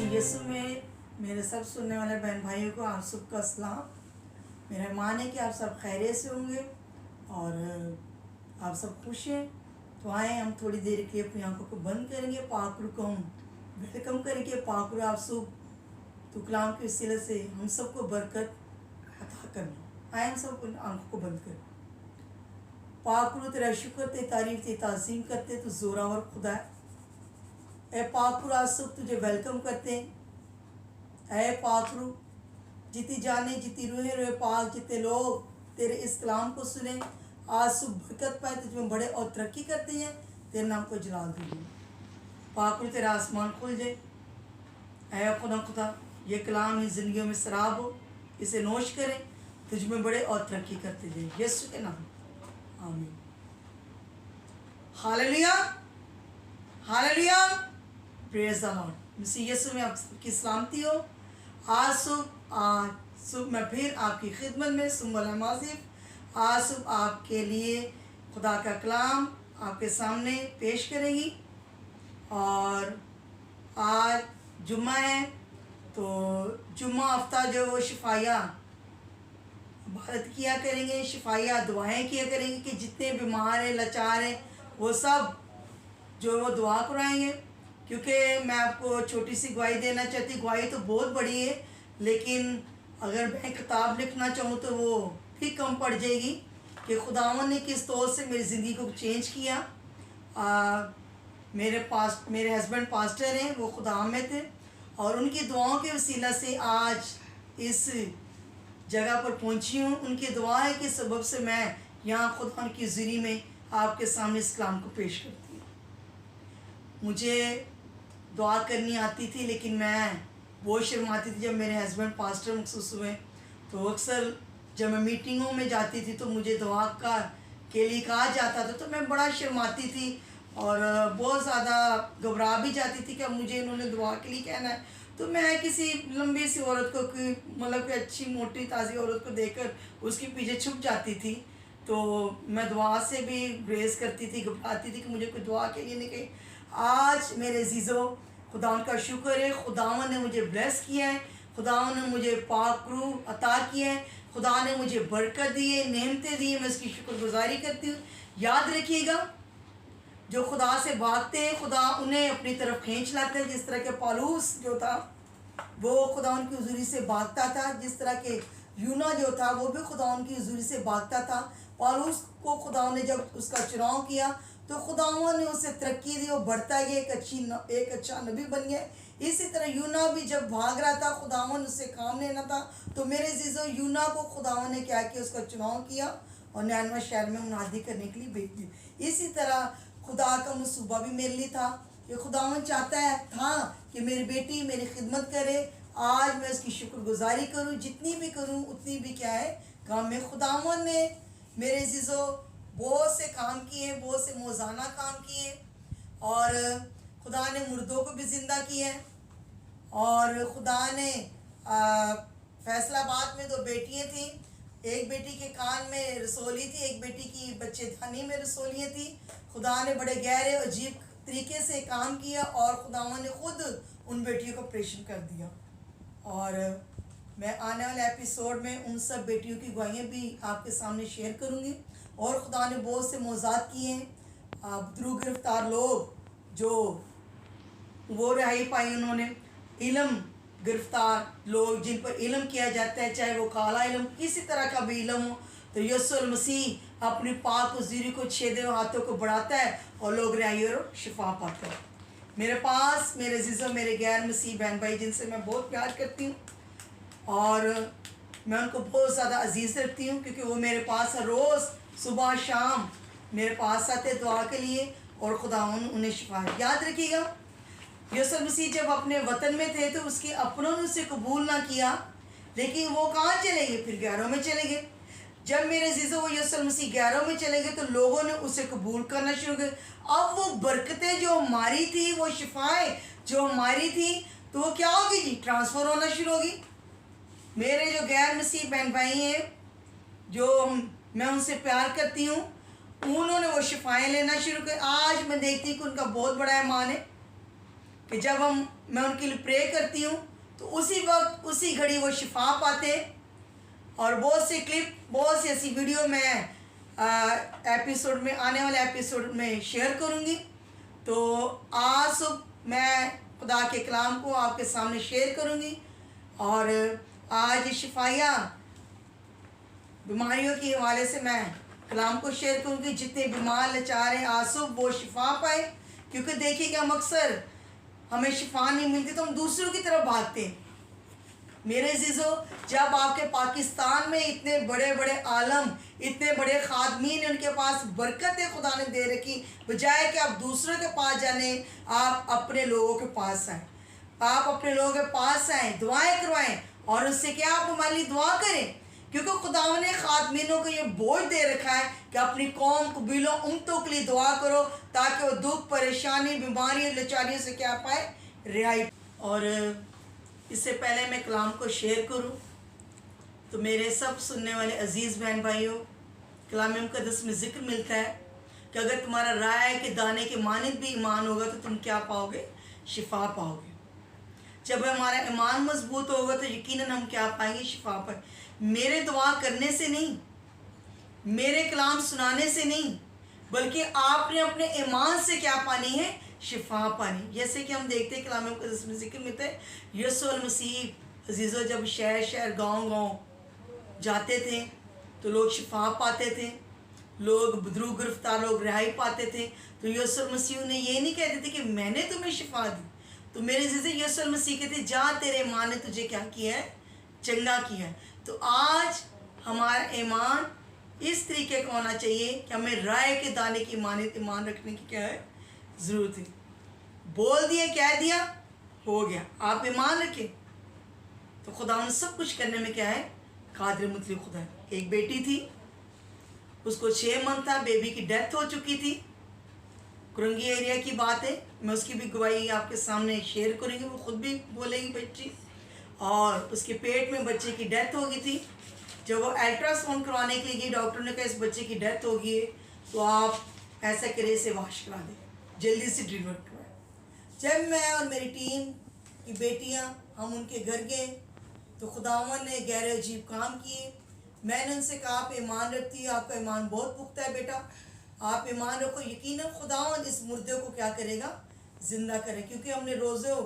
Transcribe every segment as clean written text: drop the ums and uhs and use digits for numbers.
यीशु में मेरे सब सुनने वाले बहन भाइयों को आप सबका सलाम। मेरा मान है कि आप सब खैरियत से होंगे और आप सब खुश हैं। तो आए हम थोड़ी देर के लिए अपनी आंखों को बंद करेंगे, पाकरू को हम वेलकम करेंगे। पाकरू आप सब तो कलाम के वसीले से हम सबको बरकत अता करना। आए हम सब आंखों को बंद करें। पाकरू तेरा शुक्र ते तारीफ ते ताज़ीम करते तो जोरावर खुदा है। ए पाकरू आज सब तुझे वेलकम करते हैं। ए पाकरू जितनी जाने जितनी रूहे रोए पाक जितने लोग तेरे इस कलाम को सुने आज सब बरकत पाए, तुझमें बड़े और तरक्की करते हैं, तेरे नाम को जलाल दूँगी। पाकरू तेरा आसमान खुल जाए। ऐ खुदा ये कलाम इस ज़िंदगियों में शराब हो, इसे नोश करें, तुझमें बड़े और तरक्की करते जाए यीशु के नाम आमीन। Hallelujah hallelujah, praise the Lord. मसीह यीशु में आप सबकी सलामती हो। आज सुबह मैं फिर आपकी खिदमत में सुम्बल माजिफ आज सुबह आपके लिए खुदा का कलाम आपके सामने पेश करेगी। और आज जुम्मा है तो जुम्मा हफ्ता जो वो शिफाया इबादत किया करेंगे, शिफाया दुआएं किया करेंगे कि जितने बीमार हैं लाचार हैं वो सब जो वो दुआ कराएंगे। क्योंकि मैं आपको छोटी सी गवाही देना चाहती, गवाही तो बहुत बड़ी है लेकिन अगर मैं किताब लिखना चाहूँ तो वो भी कम पड़ जाएगी कि खुदावन ने किस तौर से मेरी ज़िंदगी को चेंज किया। मेरे हस्बैंड पास्टर हैं, वो खुदा में थे और उनकी दुआओं के वसीला से आज इस जगह पर पहुंची हूँ। उनकी दुआ है कि सबब से मैं यहाँ खुदा की ज़िरी में आपके सामने इस कलाम को पेश करती हूँ। मुझे दुआ करनी आती थी लेकिन मैं बहुत शर्माती थी। जब मेरे हस्बैंड पास्टर मखसूस हुए तो अक्सर जब मैं मीटिंगों में जाती थी तो मुझे दुआ के लिए कहा जाता था तो मैं बड़ा शर्माती थी और बहुत ज़्यादा घबरा भी जाती थी कि अब मुझे इन्होंने दुआ के लिए कहना है। तो मैं किसी लंबी सी औरत को मतलब कि अच्छी मोटी ताज़ी औरत को देखकर उसके पीछे छुप जाती थी। तो मैं दुआ से भी ग्रेस करती थी, घबराती थी कि मुझे कोई दुआ के लिए नहीं कही। आज मेरे अजीज़ों खुदावन का शुक्र है, खुदावन ने मुझे ब्लेस किया है, खुदावन ने मुझे पाक रूह अता किया है, खुदा ने मुझे बरकत दी है, नेमतें दी है, मैं उसकी शुक्रगुजारी करती हूँ। याद रखिएगा जो खुदा से भागते हैं खुदा उन्हें अपनी तरफ खींच लाते हैं। जिस तरह के पौलुस जो था वो खुदा उनकी हुजूरी से भागता था, जिस तरह के यूना जो था वो भी खुदा उनकी हुजूरी से भागता था। पौलुस को खुदा ने जब उसका चुनाव किया तो खुदावन ने उसे तरक्की दी, वो बढ़ता गया, एक अच्छा नबी बन गया। इसी तरह यूना भी जब भाग रहा था खुदावन उससे काम लेना था तो मेरे अजीज़ों यूना को खुदावन ने क्या किया, उसका चुनाव किया और निन्यानवे शहर में मुनादी करने के लिए भेज दी। इसी तरह खुदा का मंसूबा भी मेरे लिए था कि खुदावन चाहता था कि मेरी बेटी मेरी खिदमत करे। आज मैं उसकी शुक्रगुजारी करूं, जितनी भी करूं उतनी भी क्या है काम में। खुदावन ने मेरे अजीज़ों बहुत से काम किए, बहुत से मौज़ाना काम किए और खुदा ने मुर्दों को भी ज़िंदा किया है। और खुदा ने फैसलाबाद में 2 बेटियां थीं, एक बेटी के कान में रसोली थी, एक बेटी की बच्चेदानी में रसोलियाँ थी। खुदा ने बड़े गहरे अजीब तरीके से काम किया और खुदावन ने खुद उन बेटियों को ऑपरेशन कर दिया। और मैं आने वाले एपिसोड में उन सब बेटियों की गवाहियाँ भी आपके सामने शेयर करूँगी। और खुदा ने बहुत से मौज़ात किए हैं। द्रू गिरफ्तार लोग जो वो रिहाई पाई, उन्होंने इल्म गिरफ्तार लोग जिन पर इल्म किया जाता है, चाहे वो काला इल्म किसी तरह का भी इल्म हो, तो यीशु मसीह अपनी पाक ज़िरी को छेदे हुए हाथों को बढ़ाता है और लोग रिहाई और शिफा पाते हैं। मेरे पास मेरे अजीज़ों मेरे गैर मसीह बहन भाई जिनसे मैं बहुत प्यार करती हूँ और मैं उनको बहुत ज़्यादा अजीज़ रखती हूँ क्योंकि वो मेरे पास रोज़ सुबह शाम मेरे पास आते दुआ के लिए और खुदा उन्हें शिफा। याद रखिएगा यीशु मसीह जब अपने वतन में थे तो उसके अपनों ने उसे कबूल ना किया, लेकिन वो कहाँ चले गए, फिर गैरों में चले गए। जब मेरे अजीज़ों वो यीशु मसीह गैरों में चले गए तो लोगों ने उसे कबूल करना शुरू किया। अब वो बरकतें जो हमारी थी, वो शिफाएँ जो हमारी थी, तो वो क्या होगी जी, ट्रांसफ़र होना शुरू होगी। मेरे जो गैर मसीह बहन भाई हैं जो मैं उनसे प्यार करती हूँ उन्होंने वो शिफाएँ लेना शुरू कर। आज मैं देखती हूँ कि उनका बहुत बड़ा ईमान है कि जब मैं उनके लिए प्रे करती हूँ तो उसी वक्त उसी घड़ी वो शिफा पाते हैं। और बहुत सी क्लिप, बहुत सी ऐसी वीडियो मैं एपिसोड में, आने वाले एपिसोड में शेयर करूँगी। तो आज सुबह मैं खुदा के कलाम को आपके सामने शेयर करूँगी और आज शिफाया बीमारियों के हवाले से मैं कलाम को शेयर करूँगी। जितने बीमार लाचार हैं आज सुबह वो शिफा पाए, क्योंकि देखिए हम अक्सर हमें शिफा नहीं मिलती तो हम दूसरों की तरफ भागते हैं। मेरे अज़ीज़ों, जब आपके पाकिस्तान में इतने बड़े बड़े आलम, इतने बड़े खादमीन, उनके पास बरकत है खुदा ने दे रखी, बजाय कि आप दूसरों के पास जाने, आप अपने लोगों के पास आएँ। आप अपने लोगों के पास आएँ, दुआएं करवाएं और उससे क्या आप हमारे लिए दुआ करें, क्योंकि खुदा ने खादमीनों को ये बोझ दे रखा है कि अपनी कौम, कबीलों, उम्मतों के लिए दुआ करो ताकि वो दुख, परेशानी, बीमारी, लाचारियों से क्या पाए, रिहाई। और इससे पहले मैं कलाम को शेयर करूं तो मेरे सब सुनने वाले अज़ीज़ बहन भाइयों, कलाम मुक़द्दस में ज़िक्र मिलता है कि अगर तुम्हारा राय के दाने के मानिंद भी ईमान होगा तो तुम क्या पाओगे, शिफा पाओगे। जब हमारा ईमान मजबूत होगा तो यकीनन हम क्या पाएंगे, शिफा पाए। मेरे दुआ करने से नहीं, मेरे कलाम सुनाने से नहीं, बल्कि आपने अपने ईमान से क्या पानी है, शिफा पानी। जैसे कि हम देखते हैं कलाम मुक़द्दस में ज़िक्र मिलता है, यीशु मसीह अज़ीज़ों जब शहर शहर गांव गांव जाते थे तो लोग शिफा पाते थे, लोग बुजुर्ग गिरफ्तार लोग रिहाई पाते थे। तो यीशु मसीह ने ये नहीं कहते थे कि मैंने तुम्हें शिफा दी, तो मेरे अज़ीज़ों यीशु मसीह कहते जा तेरे ईमान ने तुझे क्या किया है, चंगा किया है। तो आज हमारा ईमान इस तरीके का होना चाहिए कि हमें राय के दाने की ईमान रखने की क्या है, ज़रूरत है। बोल दिया, कह दिया, हो गया। आप ईमान रखें तो खुदा ने सब कुछ करने में क्या है, कादिर मुतलक खुदा है। एक बेटी थी, उसको 6 मंथ था, बेबी की डेथ हो चुकी थी। कुरंगी एरिया की बात है, मैं उसकी भी गवाही आपके सामने शेयर करूँगी, वो खुद भी बोलेगी बच्ची। और उसके पेट में बच्चे की डेथ हो गई थी। जब वो अल्ट्रासाउंड करवाने के लिए गई, डॉक्टर ने कहा इस बच्चे की डेथ हो गई है तो आप ऐसा करें, इसे वाश करा दें, जल्दी से डिलीवर करवाएं। जब मैं और मेरी टीम की बेटियां हम उनके घर गए तो खुदावन ने गहरे अजीब काम किए। मैंने उनसे कहा आप ईमान रखती है, आपका ईमान बहुत पुख्ता है बेटा, आप ईमान रखो, यकीनन खुदावन इस मुर्दे को क्या करेगा, ज़िंदा करे, क्योंकि हमने रोज़ों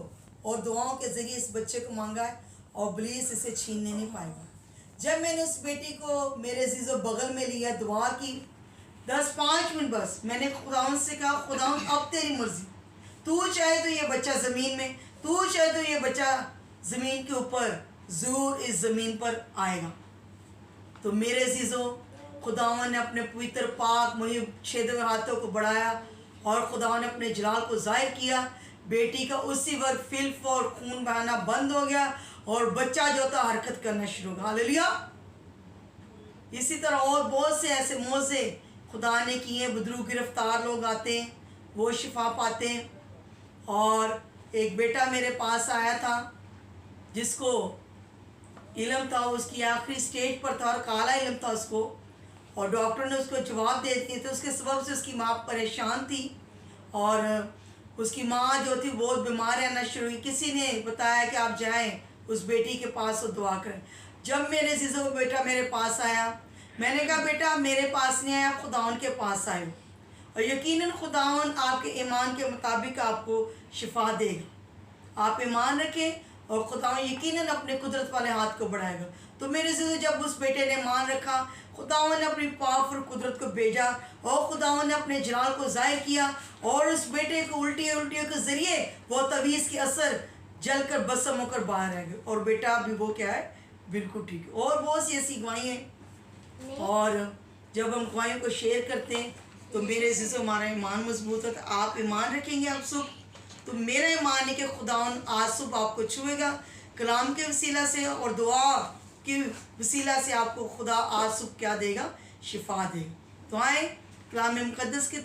और दुआओं के ज़रिए इस बच्चे को मांगा है और इब्लीस इसे छीनने नहीं पाएगा। जब मैंने उस बेटी को मेरे अज़ीज़ों बगल में लिया, दुआ की 10-5 मिनट बस, मैंने खुदावन से कहा खुदावन अब तेरी मर्ज़ी, तू चाहे तो ये बच्चा ज़मीन में, तू चाहे तो ये बच्चा ज़मीन के ऊपर ज़रूर इस ज़मीन पर आएगा। तो मेरे अज़ीज़ों, खुदावन ने अपने पवित्र पाक मुहिब छेदे हुए हाथों को बढ़ाया और खुदावन ने अपने जलाल को ज़ाहिर किया। बेटी का उसी वक्त फिल्फ और खून बहाना बंद हो गया और बच्चा जो था हरकत करना शुरू हो गया। हालेलुया। इसी तरह और बहुत से ऐसे मौज़े खुदा ने किए। बुजुर्ग गिरफ्तार लोग आते हैं, वो शिफा पाते हैं। और एक बेटा मेरे पास आया था जिसको इल्म था, उसकी आखिरी स्टेज पर था और काला इल्म था उसको, और डॉक्टर ने उसको जवाब दे दिए। तो उसके सबब से उसकी माँ परेशान थी और उसकी माँ जो थी बहुत बीमार रहना शुरू हुई। किसी ने बताया कि आप जाएं उस बेटी के पास और दुआ करें। जब मेरे अज़ीज़ों का बेटा मेरे पास आया, मैंने कहा बेटा मेरे पास नहीं आया, खुदावन के पास आए, और यकीनन खुदावन आपके ईमान के मुताबिक आपको शिफा देगा। आप ईमान रखें और खुदावन यकीनन अपने कुदरत वाले हाथ को बढ़ाएगा। तो मेरे अज़ीज़ों, जब उस बेटे ने ईमान रखा, खुदावन ने अपनी पावरफुल कुदरत को भेजा और खुदावन ने अपने जलाल को ज़ाहिर किया और उस बेटे को उल्टियों के ज़रिए वो तवीज़ के असर जलकर बसम होकर बाहर आ गए और बेटा अभी वो क्या है, बिल्कुल ठीक है। और बहुत सी ऐसी गवाहियाँ हैं, और जब हम गवाहियों को शेयर करते हैं तो मेरे अज़ीज़ों हमारा ईमान मजबूत है। आप ईमान रखेंगे आप सब, तो मेरा ईमान है कि खुदावन आज सुबह आपको छुएगा कलाम के वसीला से और दुआ की वसीला से आपको खुदा आज सुबह क्या देगा, शिफा देगा। तो आए कलाम मुक़द्दस की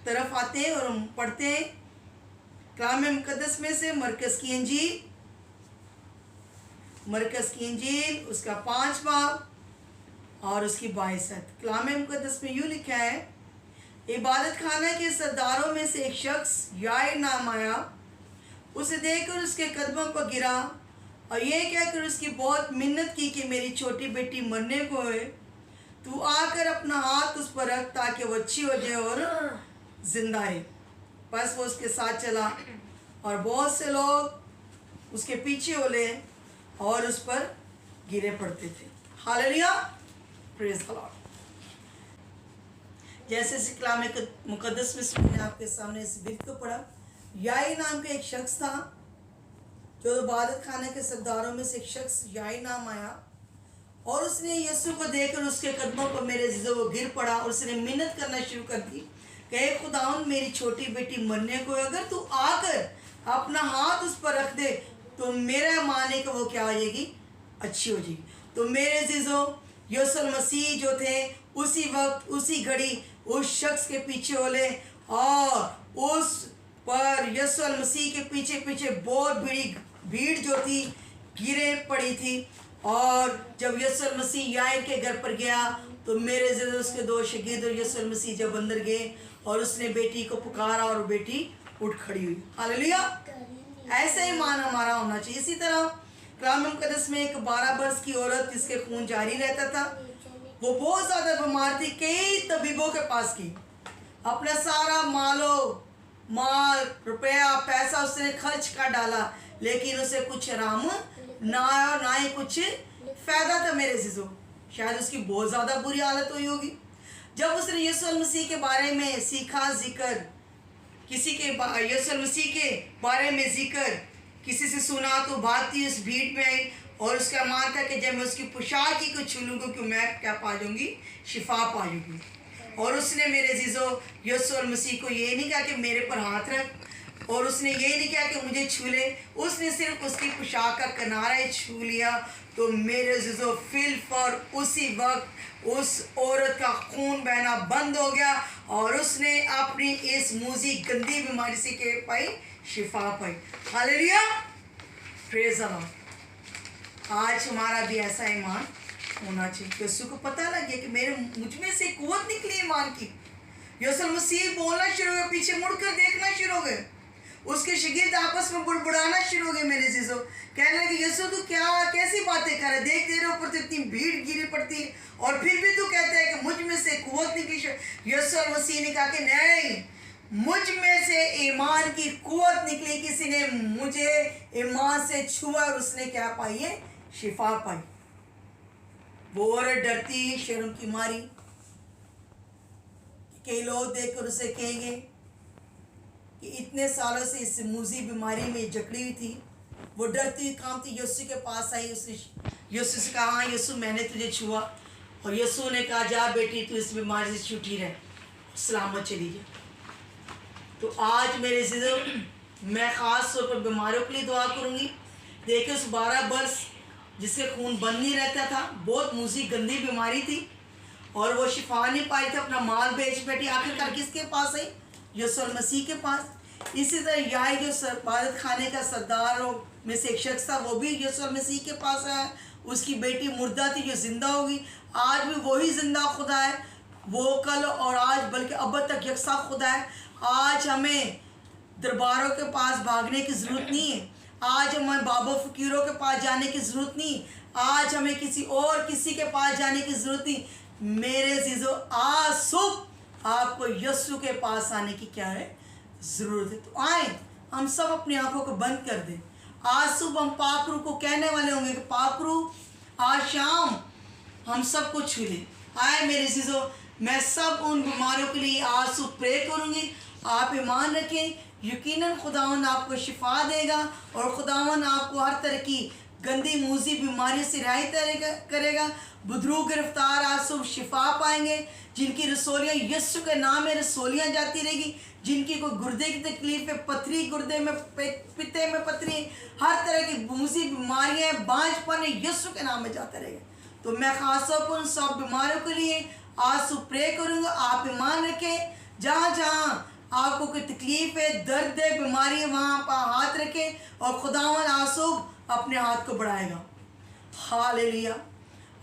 तरफ आते हैं और हम पढ़ते हैं कलाम मुक़द्दस में से मरकज़ की इंजील उसका 5 बाब और उसकी बाइसत। कलाम मुक़द्दस में यूँ लिखा है, इबादत खाना के सरदारों में से एक शख्स याइर नाम आया, उसे देखकर उसके कदमों पर गिरा और ये कहकर उसकी बहुत मिन्नत की कि मेरी छोटी बेटी मरने को है, तू आकर अपना हाथ उस पर रख ताकि वो अच्छी हो जाए और जिंदा रहे। बस वो उसके साथ चला और बहुत से लोग उसके पीछे होले और उस पर गिरे पड़ते थे। Hallelujah, praise the Lord. जैसे इस कलाम मुक़द्दस में मैंने आपके सामने इस बिरत को पढ़ा, याई नाम का एक शख्स था, जो इबादत खाने के सरदारों में से एक शख्स याई नाम आया और उसने यीशु को देखकर उसके कदमों पर मेरे अज़ीज़ों वो गिर पड़ा और उसने मिन्नत करना शुरू कर दी कि हे खुदावंद, मेरी छोटी बेटी मरने को, अगर तू आकर अपना हाथ उस पर रख दे तो मेरा माने कि वो क्या हो जाएगी, अच्छी हो जाएगी। तो मेरे अज़ीज़ों, यीशु मसीह जो थे उसी वक्त उसी घड़ी उस शख्स के पीछे होले और उस पर यीशु मसीह के पीछे पीछे बहुत बड़ी भीड़ जो थी गिरे पड़ी थी। और जब यीशु मसीह याईर के घर पर गया तो मेरे ज़िंदगी उसके दो शागिर्द और यीशु मसीह जब अंदर गए और उसने बेटी को पुकारा और बेटी उठ खड़ी हुई। हालेलुया, ऐसे ही ईमान हमारा होना चाहिए। इसी तरह कलाम मुक़द्दस में एक 12 वर्ष की औरत जिसके खून जारी रहता था, वो बहुत ज़्यादा बीमार थी, कई तबीबों के पास की, अपना सारा माल रुपया पैसा उसने खर्च कर डाला, लेकिन उसे कुछ आराम ना ही कुछ फ़ायदा था। मेरे अज़ीज़ों, शायद उसकी बहुत ज़्यादा बुरी हालत हुई होगी। जब उसने यीशु मसीह के बारे में सीखा, जिक्र किसी के यीशु मसीह के बारे में जिक्र किसी से सुना तो भागती उस भीड़ में आई और उसका मान था कि जब मैं उसकी पोशाक ही को छू लूँगी कि मैं क्या पा जाऊँगी, शिफा पा जाऊँगी। और उसने मेरे अज़ीज़ों यीशु मसीह को ये नहीं कहा कि मेरे पर हाथ रख, और उसने ये नहीं कहा कि मुझे छू ले, उसने सिर्फ उसकी पोशाक का किनारा ही छू लिया। तो मेरे अज़ीज़ों, फिल पर उसी वक्त उस औरत का खून बहना बंद हो गया और उसने अपनी इस मूजी गंदी बीमारी से के पाई शिफा पाई। Hallelujah, praise the Lord. आज हमारा भी ऐसा ईमान होना चाहिए। यीशु को पता लग गया कि मुझ में से कुव्वत निकली ईमान की। यीशु मसीह बोलना शुरू हो गए, पीछे मुड़कर देखना शुरू हो गए, उसके शागिर्द आपस में बुड़बुड़ाना शुरू हो गए। मेरे अज़ीज़ों, कहने लगे, यीशु तू कैसी बातें कर रहा है, देख तेरे ऊपर तो इतनी भीड़ गिरी पड़ती है और फिर भी तू कहता है कि मुझ में से कुव्वत निकली। यीशु मसीह ने कहा कि नहीं, मुझ में से ईमान की कुव्वत निकली, किसी ने मुझे ईमान से छुआ और उसने क्या पाई है, शिफा पाई। वो औरत डरती, शर्म की मारी, कई लोग देखकर उसे कहेंगे कि इतने सालों से इस मूजी बीमारी में जकड़ी हुई थी। वो डरती कांपती यीशु के पास आई, उसने यीशु से कहा, हाँ यीशु मैंने तुझे छुआ, और यीशु ने कहा, जा बेटी तू इस बीमारी से छूटी रह, सलामत चली जा। तो आज मेरे अज़ीज़ों, मैं ख़ास तौर पर बीमारियों के लिए दुआ करूँगी। देखिए, उस 12 वर्ष जिसके खून बंद नहीं रहता था, बहुत मूजी गंदी बीमारी थी और वो शिफा नहीं पाई थी, अपना माल बेच बैठी, आखिरकार किसके पास आई, यीशु मसीह के पास। इसी तरह याई जो इबादत खाने का सरदारों में से एक शख्स था, वो भी यीशु मसीह के पास आया। उसकी बेटी मुर्दा थी जो जिंदा होगी। आज भी वही जिंदा खुदा है, वो कल और आज बल्कि अब तक यकसा खुदा है। आज हमें दरबारों के पास भागने की ज़रूरत नहीं है, आज हमें बाबा फ़कीरों के पास जाने की ज़रूरत नहीं, आज हमें किसी के पास जाने की ज़रूरत नहीं। मेरे अज़ीज़ों, आज सुबह आपको यीशु के पास आने की क्या है, ज़रूरत है। तो आए हम सब अपनी आंखों को बंद कर दें। आज सुबह हम पाकरू को कहने वाले होंगे कि पाकरू आज शाम हम सब कुछ छू लें। आए मेरे अज़ीज़ों, मैं सब उन बीमारियों के लिए आज सुबह प्रे करूँगी। आप ईमान रखें, यकीनन खुदावन आपको शिफा देगा और खुदावन आपको हर तरह की गंदी मूजी बीमारी से रिहाई करेगा। बुजुर्ग गिरफ्तार आज सुबह शिफा पाएंगे, जिनकी रसोलियाँ यीशु के नाम में रसोलियाँ जाती रहेगी, जिनकी कोई गुर्दे की तकलीफ है, पथरी गुर्दे में, पित्ते में पथरी, हर तरह की मूजी बीमारियाँ, बांझपन यीशु के नाम में जाता रहेगा। तो मैं खास तौर पर उन सब बीमारियों के लिए आज सुबह प्रे करूँगा। आप ईमान रखें, जहाँ जहाँ आपको कोई तकलीफ है, दर्द है, बीमारी है, वहाँ पर हाथ रखें और खुदावन आज सुबह अपने हाथ को बढ़ाएगा। हालेलुया,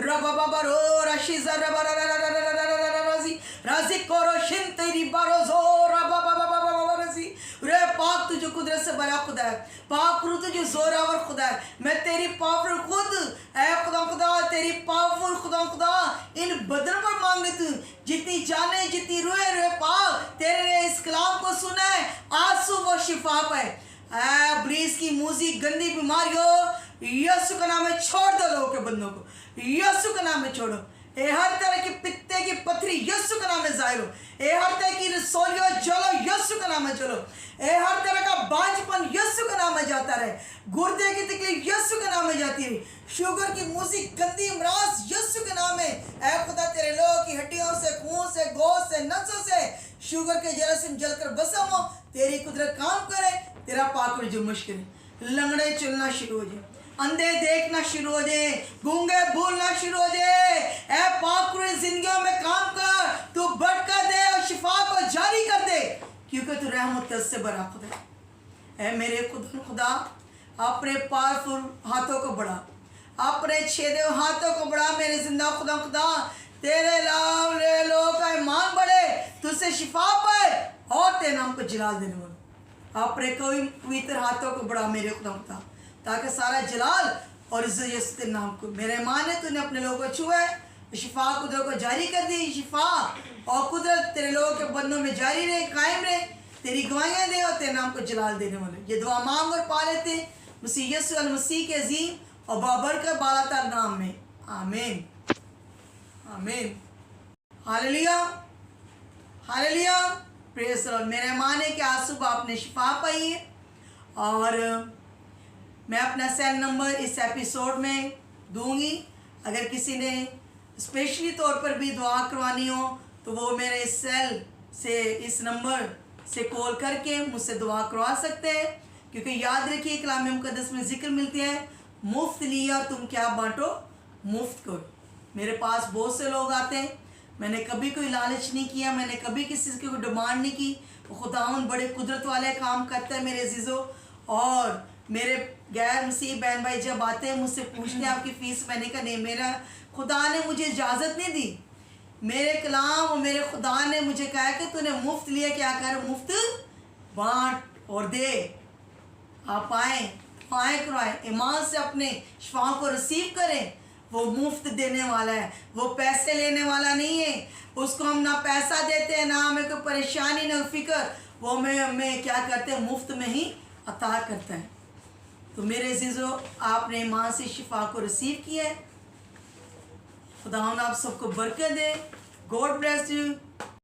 रबा बाबा रो रशीजा रबा रजी राजी कोरो शिन तेरी बारो जो रबा बाबा बाबा रजी रे पाक तुझे कुदरत से बड़ा खुदा है, पाक रू तुझे जोरावर खुदा है। मैं तेरी पावरफुल खुद ऐ खुदा खुदा तेरी पावरफुल खुदा खुदा इन बदन पर मांग लेती हूँ, जितनी जाने जितनी रोए रोए पाक तेरे इस कलाम को सुना है आंसू वो शिफा पाए। ब्रीज की मूजी गंदी बीमारियों यीशु का नाम में छोड़ दो, लोगों के बंदों को यीशु का नाम में छोड़ो। ये हर तरह की पित्ते की पथरी यीशु का नाम में जाहिर हो, ये हर तरह की रसोलियों जलो यीशु का नाम में चलो, ये हर तरह का बांझपन यीशु का नाम में जाता रहे, गुर्दे की तकलीफ यीशु के नाम में जाती रही, शुगर की मूसी गंदी इमराज यीशु के नाम में। ऐ खुदा तेरे लोगों की हड्डियों से खून से गोश्त से नसों से शुगर के जरासीम जलकर बसम हो, तेरी कुदरत काम करे, तेरा पाक जो मुश्किल लंगड़े चलना शुरू हो जाए, अंधे देखना शुरू हो जाए, गूंगे बोलना शुरू हो जाए। ऐ पाक जिंदगियों में काम कर, तू बढ़कर दे और शिफा को जारी कर दे, क्योंकि तू रहमत से बड़ा खुदा है। ऐ मेरे खुदा अपने पावरफुल हाथों को बढ़ा, अपने छेदे हाथों को बढ़ा मेरे जिंदा खुदा खुदा तेरे लोग का ईमान बढ़े, तुझसे शिफा पाए और तेरे नाम को जलाल देने वाला अपने कोई पवित्र हाथों को बढ़ा मेरे खुदा खुदा, ताकि सारा जलाल और इज्जत यीशु के नाम को। मेरे ईमान है तूने अपने लोगों को छुआ है, शिफा कुदरत को जारी कर दी, शिफा और कुदरत तेरे लोगों के बंदों में जारी रहे, कायम रहे, तेरी गवाहियाँ दे और तेरे नाम को जलाल देने वाले। ये दुआ मांग और पा लेते मसीह यीशु अल मसीह के अजीम और बाबरकत बालातर नाम में, आमीन आमीन। Hallelujah hallelujah, praise the Lord. मेरा ईमान है कि आज सुबह आपने शिफा पाई है, और मैं अपना सेल नंबर इस एपिसोड में दूंगी। अगर किसी ने स्पेशली तौर पर भी दुआ करवानी हो तो वो मेरे इस सेल से इस नंबर से कॉल करके मुझसे दुआ करवा सकते हैं, क्योंकि याद रखिए कलाम मुकद्दस में जिक्र मिलती है, मुफ्त लिया तुम क्या बांटो मुफ्त करो। मेरे पास बहुत से लोग आते हैं, मैंने कभी कोई लालच नहीं किया, मैंने कभी किसी की कोई डिमांड नहीं की। खुदावन बड़े कुदरत वाले काम करता है मेरे अजीज़ों, और मेरे गैर मसीह बहन भाई जब आते हैं मुझसे पूछते हैं आपकी फ़ीस, मैंने कहा नहीं, मेरा खुदा ने मुझे इजाज़त नहीं दी, मेरे कलाम और मेरे खुदा ने मुझे कहा कि तूने मुफ्त लिया, क्या कर मुफ्त बांट और दे। आप आएँ करवाएं, ईमान से अपने शिफा को रिसीव करें। वो मुफ्त देने वाला है, वो पैसे लेने वाला नहीं है, उसको हम ना पैसा देते हैं ना हमें कोई परेशानी ना फिक्र, वो हमें क्या करते हैं मुफ्त में ही अता करता है। तो मेरे अजीज़ों आपने ईमान से शिफा को रिसीव किया है, खुदा आप सबको बरकत दे। God bless you.